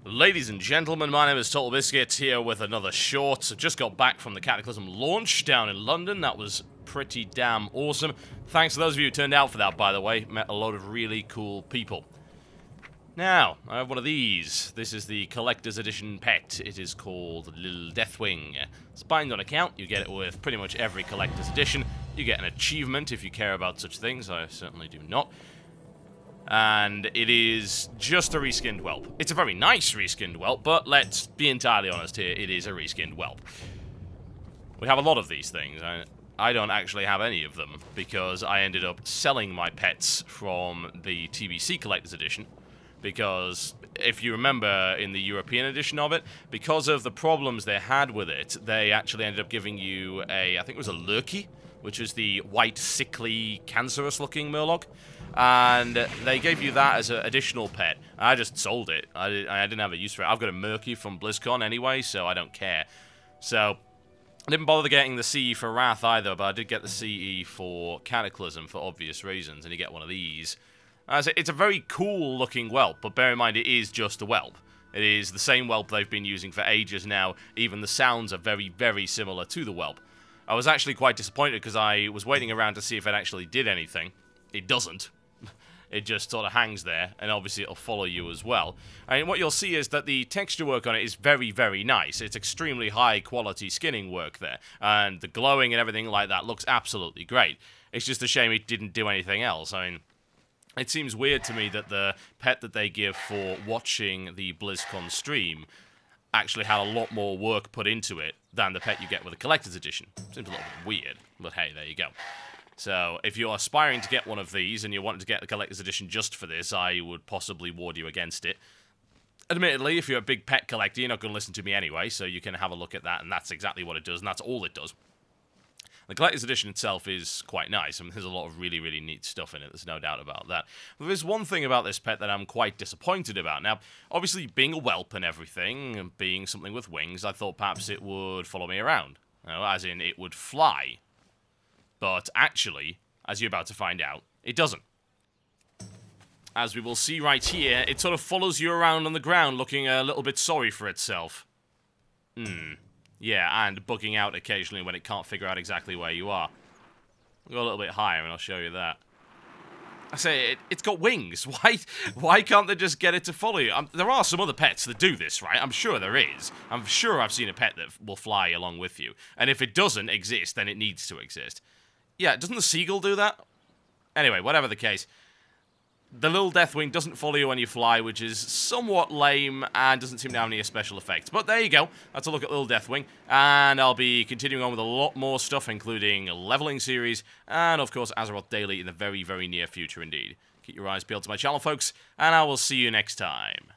Ladies and gentlemen, my name is TotalBiscuit, here with another short. Just got back from the Cataclysm launch down in London. That was pretty damn awesome. Thanks to those of you who turned out for that, by the way. Met a lot of really cool people. Now, I have one of these. This is the Collector's Edition pet. It is called Lil Deathwing. It's bind on account. You get it with pretty much every Collector's Edition. You get an achievement if you care about such things. I certainly do not. And it is just a reskinned whelp. It's a very nice reskinned whelp, but let's be entirely honest here, it is a reskinned whelp. We have a lot of these things. I don't actually have any of them, because I ended up selling my pets from the TBC Collector's Edition, because if you remember in the European edition of it, because of the problems they had with it, they actually ended up giving you a, I think it was a lurkey, which is the white, sickly, cancerous-looking murloc. And they gave you that as an additional pet. I just sold it. I didn't have a use for it. I've got a Murky from BlizzCon anyway, so I don't care. So, I didn't bother getting the CE for Wrath either, but I did get the CE for Cataclysm for obvious reasons, and you get one of these. It's a very cool-looking whelp, but bear in mind it is just a whelp. It is the same whelp they've been using for ages now. Even the sounds are very, very similar to the whelp. I was actually quite disappointed because I was waiting around to see if it actually did anything. It doesn't. It just sort of hangs there, and obviously it'll follow you as well. And what you'll see is that the texture work on it is very, very nice. It's extremely high-quality skinning work there, and the glowing and everything like that looks absolutely great. It's just a shame it didn't do anything else. I mean, it seems weird to me that the pet that they give for watching the BlizzCon stream actually had a lot more work put into it than the pet you get with the Collector's Edition. Seems a little bit weird, but hey, there you go. So, if you're aspiring to get one of these, and you want to get the Collector's Edition just for this, I would possibly ward you against it. Admittedly, if you're a big pet collector, you're not going to listen to me anyway, so you can have a look at that, and that's exactly what it does, and that's all it does. The Collector's Edition itself is quite nice. I mean, there's a lot of really, really neat stuff in it, there's no doubt about that. But there's one thing about this pet that I'm quite disappointed about. Now, obviously, being a whelp and everything, and being something with wings, I thought perhaps it would follow me around. You know, as in, it would fly. But actually, as you're about to find out, it doesn't. As we will see right here, it sort of follows you around on the ground looking a little bit sorry for itself. Yeah, and bugging out occasionally when it can't figure out exactly where you are. I'll go a little bit higher and I'll show you that. I say, it's got wings. Why can't they just get it to follow you? There are some other pets that do this, right? I'm sure there is. I'm sure I've seen a pet that will fly along with you. And if it doesn't exist, then it needs to exist. Yeah, doesn't the seagull do that? Anyway, whatever the case, the Lil Deathwing doesn't follow you when you fly, which is somewhat lame and doesn't seem to have any special effects. But there you go. That's a look at Lil Deathwing. And I'll be continuing on with a lot more stuff, including a leveling series and, of course, Azeroth Daily in the very, very near future indeed. Keep your eyes peeled to my channel, folks, and I will see you next time.